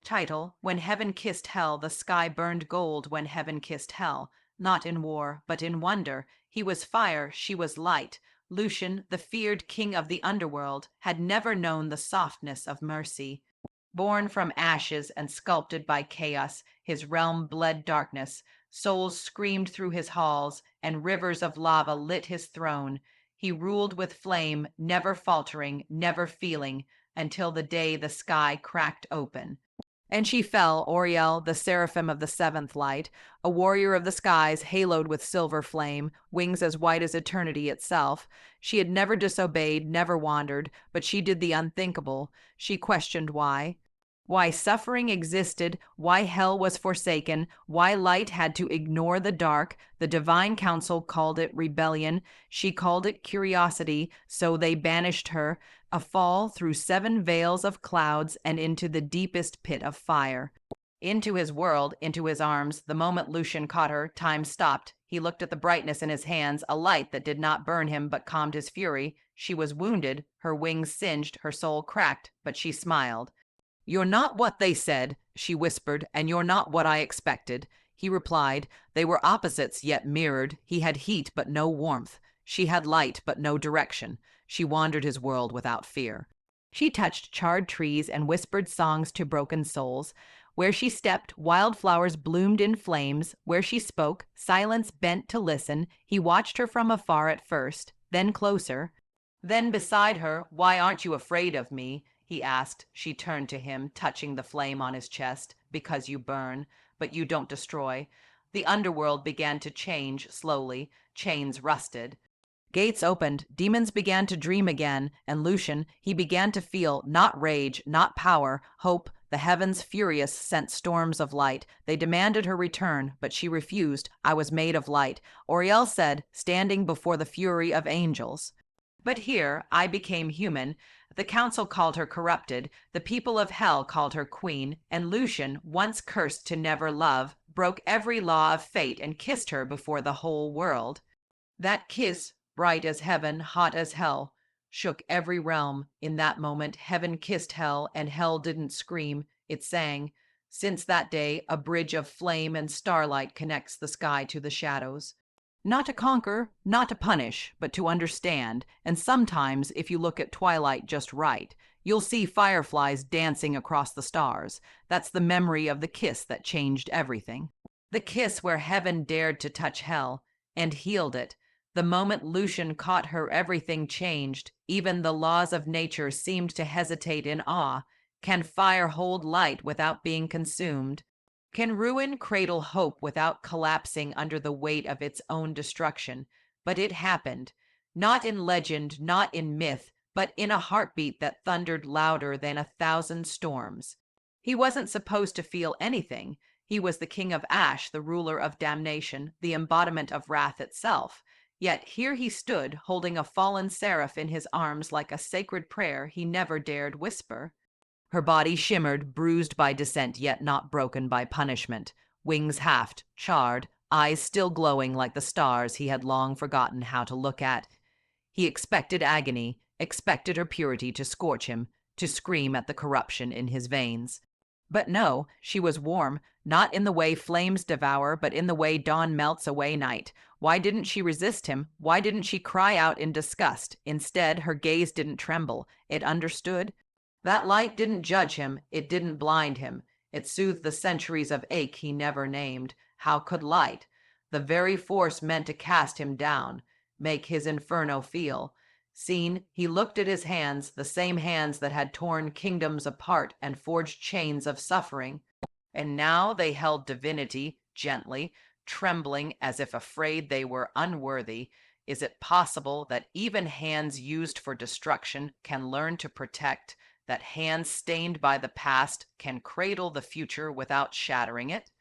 Title: When Heaven Kissed Hell, the Sky Burned Gold. When Heaven Kissed Hell, not in war, but in wonder. He was fire, she was light. Lucian, the feared king of the underworld, had never known the softness of mercy. Born from ashes and sculpted by chaos, his realm bled darkness. Souls screamed through his halls, and rivers of lava lit his throne. He ruled with flame, never faltering, never feeling, until the day the sky cracked open. And she fell, Oriel, the seraphim of the seventh light, a warrior of the skies, haloed with silver flame, wings as white as eternity itself. She had never disobeyed, never wandered, but she did the unthinkable. She questioned why. Why suffering existed, why hell was forsaken, why light had to ignore the dark. The divine council called it rebellion. She called it curiosity, so they banished her, a fall through 7 veils of clouds and into the deepest pit of fire. Into his world, into his arms. The moment Lucian caught her, time stopped. He looked at the brightness in his hands, a light that did not burn him but calmed his fury. She was wounded, her wings singed, her soul cracked, but she smiled. "You're not what they said," she whispered, "and you're not what I expected." He replied. They were opposites yet mirrored. He had heat but no warmth. She had light but no direction. She wandered his world without fear. She touched charred trees and whispered songs to broken souls. Where she stepped, wildflowers bloomed in flames. Where she spoke, silence bent to listen. He watched her from afar at first, then closer. Then beside her. "Why aren't you afraid of me?" he asked. She turned to him, touching the flame on his chest. "Because you burn, but you don't destroy." The underworld began to change slowly. Chains rusted. Gates opened, demons began to dream again, and Lucian, he began to feel not rage, not power, hope. The heavens, furious, sent storms of light. They demanded her return, but she refused. "I was made of light," Oriel said, standing before the fury of angels. "But here I became human." The council called her corrupted. The people of hell called her queen. And Lucian, once cursed to never love, broke every law of fate and kissed her before the whole world. That kiss, bright as heaven, hot as hell, shook every realm. In that moment, heaven kissed hell, and hell didn't scream. It sang. Since that day, a bridge of flame and starlight connects the sky to the shadows. Not to conquer, not to punish, but to understand. And sometimes, if you look at twilight just right, you'll see fireflies dancing across the stars. That's the memory of the kiss that changed everything. The kiss where heaven dared to touch hell and healed it. The moment Lucian caught her, everything changed. Even the laws of nature seemed to hesitate in awe. Can fire hold light without being consumed? Can ruin cradle hope without collapsing under the weight of its own destruction? But it happened. Not in legend, not in myth, but in a heartbeat that thundered louder than 1,000 storms. He wasn't supposed to feel anything. He was the king of ash, the ruler of damnation, the embodiment of wrath itself. Yet here he stood, holding a fallen seraph in his arms like a sacred prayer he never dared whisper. Her body shimmered, bruised by descent, yet not broken by punishment. Wings halved, charred, eyes still glowing like the stars he had long forgotten how to look at. He expected agony, expected her purity to scorch him, to scream at the corruption in his veins. But no, she was warm, not in the way flames devour, but in the way dawn melts away night. Why didn't she resist him? Why didn't she cry out in disgust? Instead, her gaze didn't tremble. It understood. That light didn't judge him. It didn't blind him. It soothed the centuries of ache he never named. How could light, the very force meant to cast him down, make his inferno feel? Seen, he looked at his hands, the same hands that had torn kingdoms apart and forged chains of suffering. And now they held divinity, gently, trembling as if afraid they were unworthy. Is it possible that even hands used for destruction can learn to protect? That hands stained by the past can cradle the future without shattering it?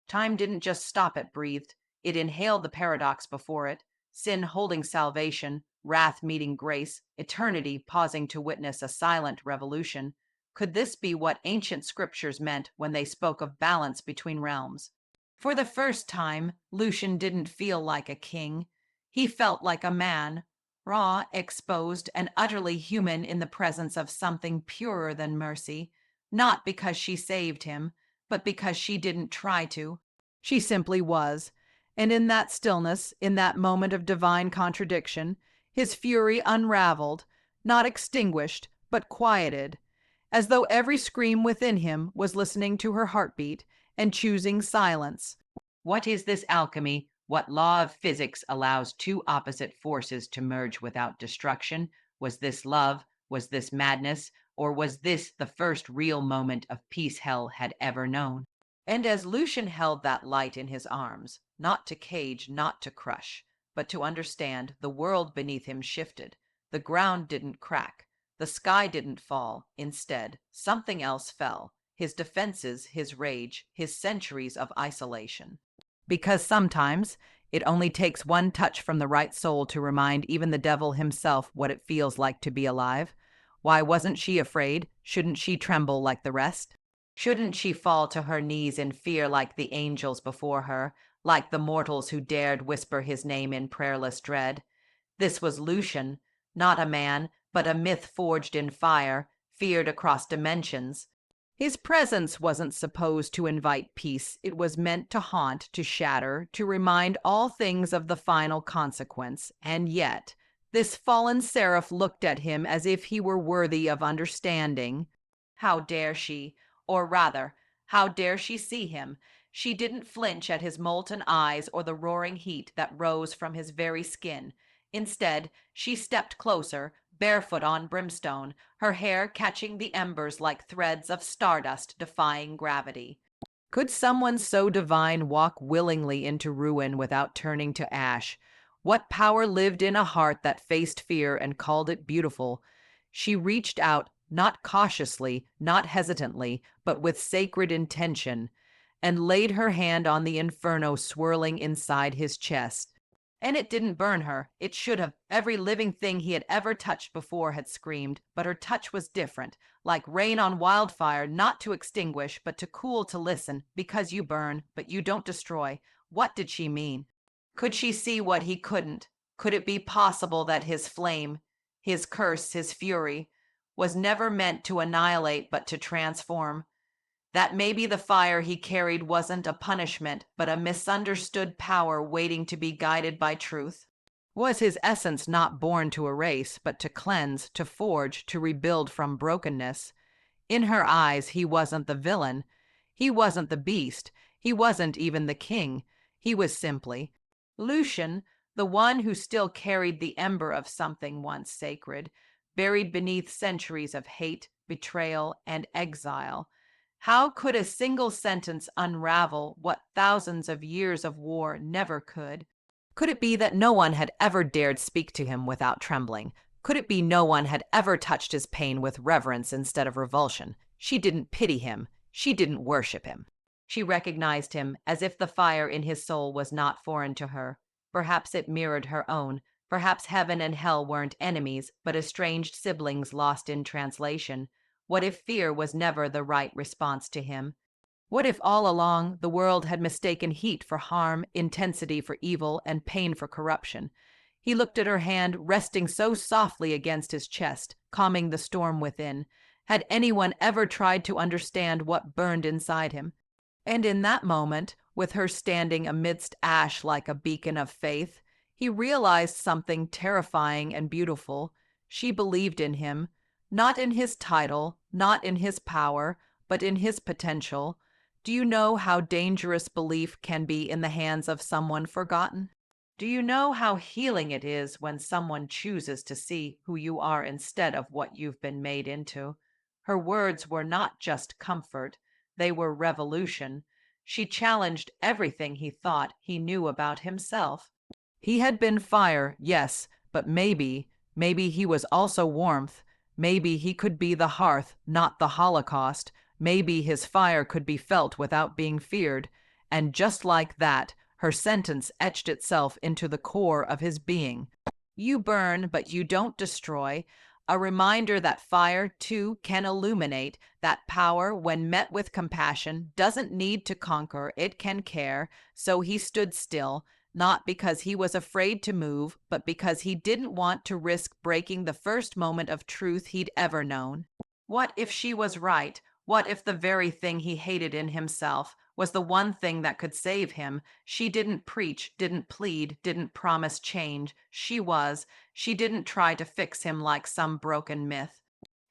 Time didn't just stop it breathed. It inhaled the paradox before it. Sin holding salvation, wrath meeting grace, eternity pausing to witness a silent revolution. Could this be what ancient scriptures meant when they spoke of balance between realms? For the first time, Lucian didn't feel like a king. He felt like a man, raw, exposed, and utterly human in the presence of something purer than mercy. Not because she saved him, but because she didn't try to. She simply was. And in that stillness, in that moment of divine contradiction, his fury unraveled, not extinguished, but quieted, as though every scream within him was listening to her heartbeat and choosing silence. What is this alchemy? What law of physics allows two opposite forces to merge without destruction? Was this love? Was this madness? Or was this the first real moment of peace hell had ever known? And as Lucian held that light in his arms, not to cage, not to crush, but to understand, the world beneath him shifted. The ground didn't crack. The sky didn't fall. Instead, something else fell. His defenses, his rage, his centuries of isolation. Because sometimes it only takes one touch from the right soul to remind even the devil himself what it feels like to be alive. Why wasn't she afraid? Shouldn't she tremble like the rest? Shouldn't she fall to her knees in fear like the angels before her, like the mortals who dared whisper his name in prayerless dread? This was Lucian, not a man, but a myth forged in fire, feared across dimensions. His presence wasn't supposed to invite peace. It was meant to haunt, to shatter, to remind all things of the final consequence. And yet, this fallen seraph looked at him as if he were worthy of understanding. How dare she? Or rather, how dare she see him? She didn't flinch at his molten eyes or the roaring heat that rose from his very skin. Instead, she stepped closer, barefoot on brimstone, her hair catching the embers like threads of stardust defying gravity. Could someone so divine walk willingly into ruin without turning to ash? What power lived in a heart that faced fear and called it beautiful? She reached out, not cautiously, not hesitantly, but with sacred intention, and laid her hand on the inferno swirling inside his chest. And it didn't burn her. It should have. Every living thing he had ever touched before had screamed, but her touch was different, like rain on wildfire, not to extinguish, but to cool, to listen, because you burn, but you don't destroy. What did she mean? Could she see what he couldn't? Could it be possible that his flame, his curse, his fury, was never meant to annihilate but to transform? That maybe the fire he carried wasn't a punishment, but a misunderstood power waiting to be guided by truth? Was his essence not born to erase, but to cleanse, to forge, to rebuild from brokenness? In her eyes, he wasn't the villain. He wasn't the beast. He wasn't even the king. He was simply Lucian, the one who still carried the ember of something once sacred, buried beneath centuries of hate, betrayal, and exile. How could a single sentence unravel what thousands of years of war never could? Could it be that no one had ever dared speak to him without trembling? Could it be no one had ever touched his pain with reverence instead of revulsion? She didn't pity him. She didn't worship him. She recognized him as if the fire in his soul was not foreign to her. Perhaps it mirrored her own. Perhaps heaven and hell weren't enemies, but estranged siblings lost in translation. What if fear was never the right response to him? What if all along the world had mistaken heat for harm, intensity for evil, and pain for corruption? He looked at her hand resting so softly against his chest, calming the storm within. Had anyone ever tried to understand what burned inside him? And in that moment, with her standing amidst ash like a beacon of faith, he realized something terrifying and beautiful. She believed in him, not in his title, not in his power, but in his potential. Do you know how dangerous belief can be in the hands of someone forgotten? Do you know how healing it is when someone chooses to see who you are instead of what you've been made into? Her words were not just comfort, they were revolution. She challenged everything he thought he knew about himself. He had been fire, yes, but maybe he was also warmth. Maybe he could be the hearth, not the Holocaust. Maybe his fire could be felt without being feared. And just like that, her sentence etched itself into the core of his being. You burn, but you don't destroy. A reminder that fire, too, can illuminate, that power, when met with compassion, doesn't need to conquer, it can care. So he stood still, not because he was afraid to move, but because he didn't want to risk breaking the first moment of truth he'd ever known. What if she was right? What if the very thing he hated in himself was the one thing that could save him? She didn't preach, didn't plead, didn't promise change. She didn't try to fix him like some broken myth.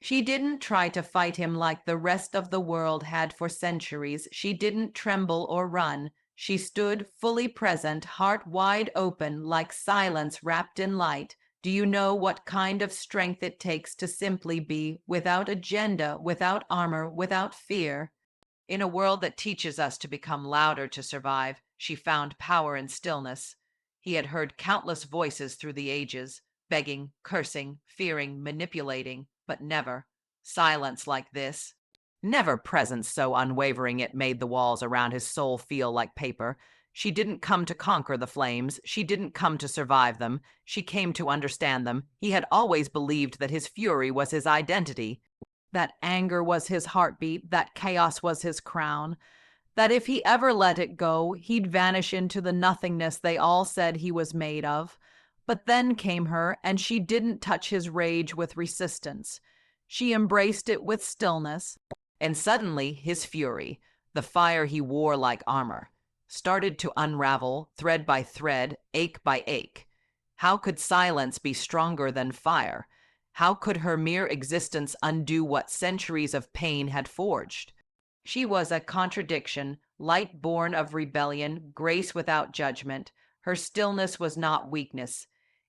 She didn't try to fight him like the rest of the world had for centuries. She didn't tremble or run. She stood fully present, heart wide open, like silence wrapped in light. Do you know what kind of strength it takes to simply be, without agenda, without armor, without fear? In a world that teaches us to become louder to survive, she found power in stillness. He had heard countless voices through the ages, begging, cursing, fearing, manipulating, but never silence like this. Never presence so unwavering it made the walls around his soul feel like paper. She didn't come to conquer the flames. She didn't come to survive them. She came to understand them. He had always believed that his fury was his identity, that anger was his heartbeat, that chaos was his crown, that if he ever let it go, he'd vanish into the nothingness they all said he was made of. But then came her, and she didn't touch his rage with resistance. She embraced it with stillness, and suddenly his fury, the fire he wore like armor, started to unravel thread by thread, ache by ache. How could silence be stronger than fire? How could her mere existence undo what centuries of pain had forged? She was a contradiction, light born of rebellion, grace without judgment. Her stillness was not weakness.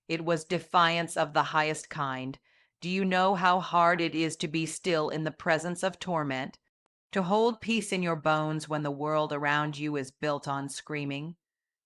It was defiance of the highest kind. Do you know how hard it is to be still in the presence of torment? To hold peace in your bones when the world around you is built on screaming?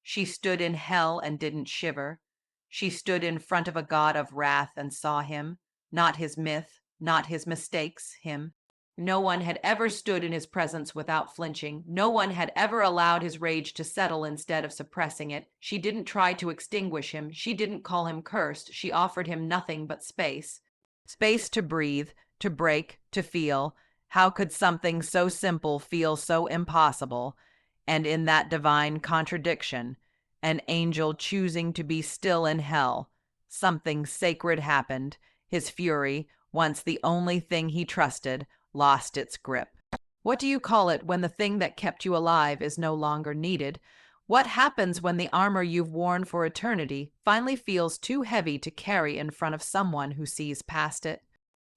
She stood in hell and didn't shiver. She stood in front of a God of wrath and saw him, not his myth, not his mistakes, him. No one had ever stood in his presence without flinching. No one had ever allowed his rage to settle instead of suppressing it. She didn't try to extinguish him. She didn't call him cursed. She offered him nothing but space. Space to breathe, to break, to feel. How could something so simple feel so impossible? And in that divine contradiction, an angel choosing to be still in hell, something sacred happened. His fury, once the only thing he trusted, lost its grip. What do you call it when the thing that kept you alive is no longer needed? What happens when the armor you've worn for eternity finally feels too heavy to carry in front of someone who sees past it?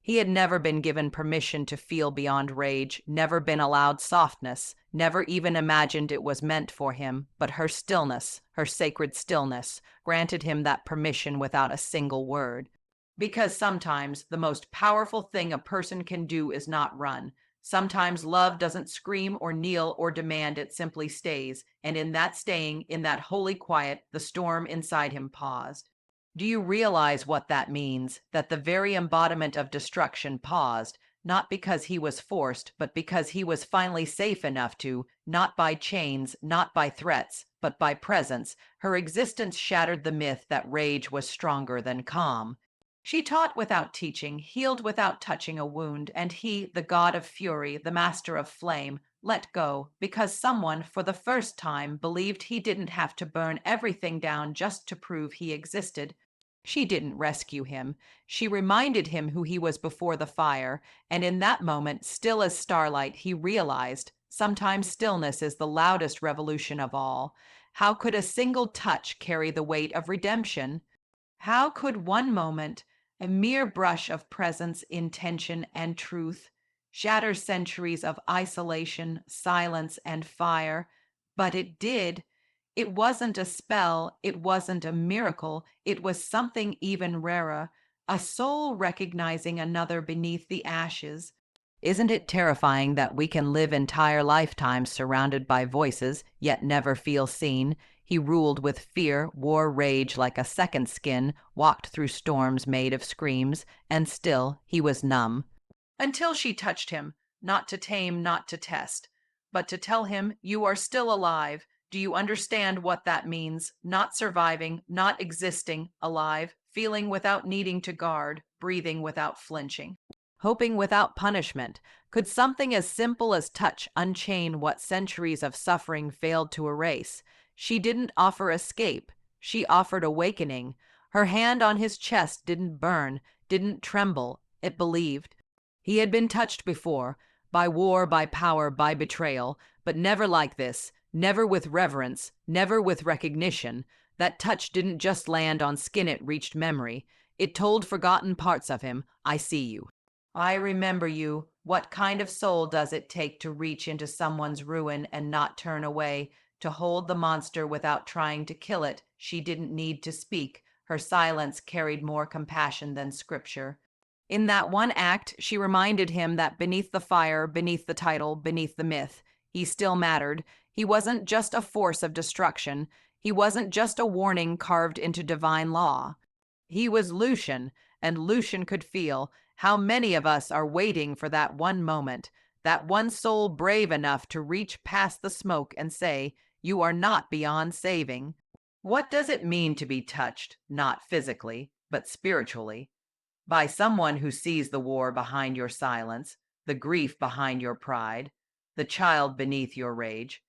He had never been given permission to feel beyond rage, never been allowed softness, never even imagined it was meant for him, but her stillness, her sacred stillness, granted him that permission without a single word. Because sometimes the most powerful thing a person can do is not run. Sometimes love doesn't scream or kneel or demand, it simply stays. And in that staying, in that holy quiet, the storm inside him paused. Do you realize what that means? That the very embodiment of destruction paused, not because he was forced, but because he was finally safe enough to, not by chains, not by threats, but by presence. Her existence shattered the myth that rage was stronger than calm. She taught without teaching, healed without touching a wound, and he, the god of fury, the master of flame, let go because someone, for the first time, believed he didn't have to burn everything down just to prove he existed. She didn't rescue him. She reminded him who he was before the fire, and in that moment, still as starlight, he realized sometimes stillness is the loudest revolution of all. How could a single touch carry the weight of redemption? How could one moment, a mere brush of presence, intention, and truth, shatter centuries of isolation, silence, and fire? But it did. It wasn't a spell, it wasn't a miracle, it was something even rarer, a soul recognizing another beneath the ashes. Isn't it terrifying that we can live entire lifetimes surrounded by voices, yet never feel seen? He ruled with fear, wore rage like a second skin, walked through storms made of screams, and still he was numb. Until she touched him, not to tame, not to test, but to tell him, you are still alive. Do you understand what that means? Not surviving, not existing, alive, feeling without needing to guard, breathing without flinching, hoping without punishment. Could something as simple as touch unchain what centuries of suffering failed to erase? She didn't offer escape. She offered awakening. Her hand on his chest didn't burn, didn't tremble. It believed. He had been touched before, By war, by power, by betrayal, but never like this, never with reverence, never with recognition. That touch didn't just land on skin, it reached memory. It told forgotten parts of him, I see you. I remember you. What kind of soul does it take to reach into someone's ruin and not turn away, to hold the monster without trying to kill it? She didn't need to speak. Her silence carried more compassion than scripture. In that one act, she reminded him that beneath the fire, beneath the title, beneath the myth, he still mattered. He wasn't just a force of destruction. He wasn't just a warning carved into divine law. He was Lucian, and Lucian could feel how many of us are waiting for that one moment, that one soul brave enough to reach past the smoke and say, you are not beyond saving. What does it mean to be touched, not physically, but spiritually? By someone who sees the war behind your silence, the grief behind your pride, the child beneath your rage.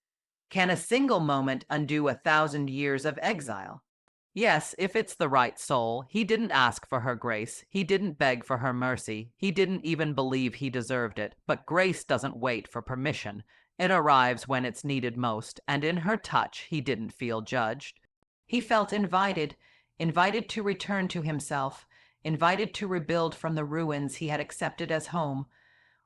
Can a single moment undo 1,000 years of exile? Yes, if it's the right soul. He didn't ask for her grace. He didn't beg for her mercy. He didn't even believe he deserved it. But grace doesn't wait for permission. It arrives when it's needed most, and in her touch, he didn't feel judged. He felt invited, invited to return to himself, invited to rebuild from the ruins he had accepted as home.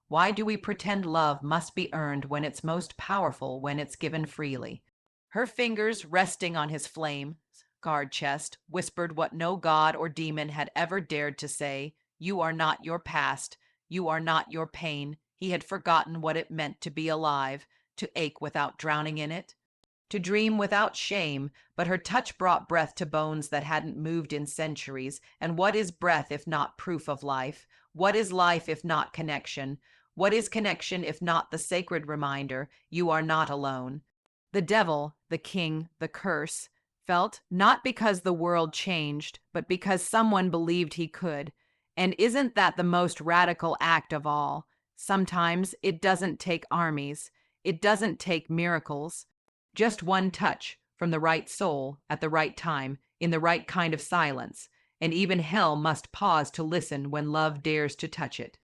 Why do we pretend love must be earned when it's most powerful when it's given freely? Her fingers resting on his flame scarred chest whispered what no god or demon had ever dared to say. You are not your past. You are not your pain. He had forgotten what it meant to be alive, to ache without drowning in it, to dream without shame, but her touch brought breath to bones that hadn't moved in centuries. And what is breath if not proof of life? What is life if not connection? What is connection if not the sacred reminder you are not alone? The devil, the king, the curse, felt not because the world changed, but because someone believed he could. And isn't that the most radical act of all? Sometimes it doesn't take armies. It doesn't take miracles. Just one touch from the right soul at the right time in the right kind of silence. And even hell must pause to listen when love dares to touch it.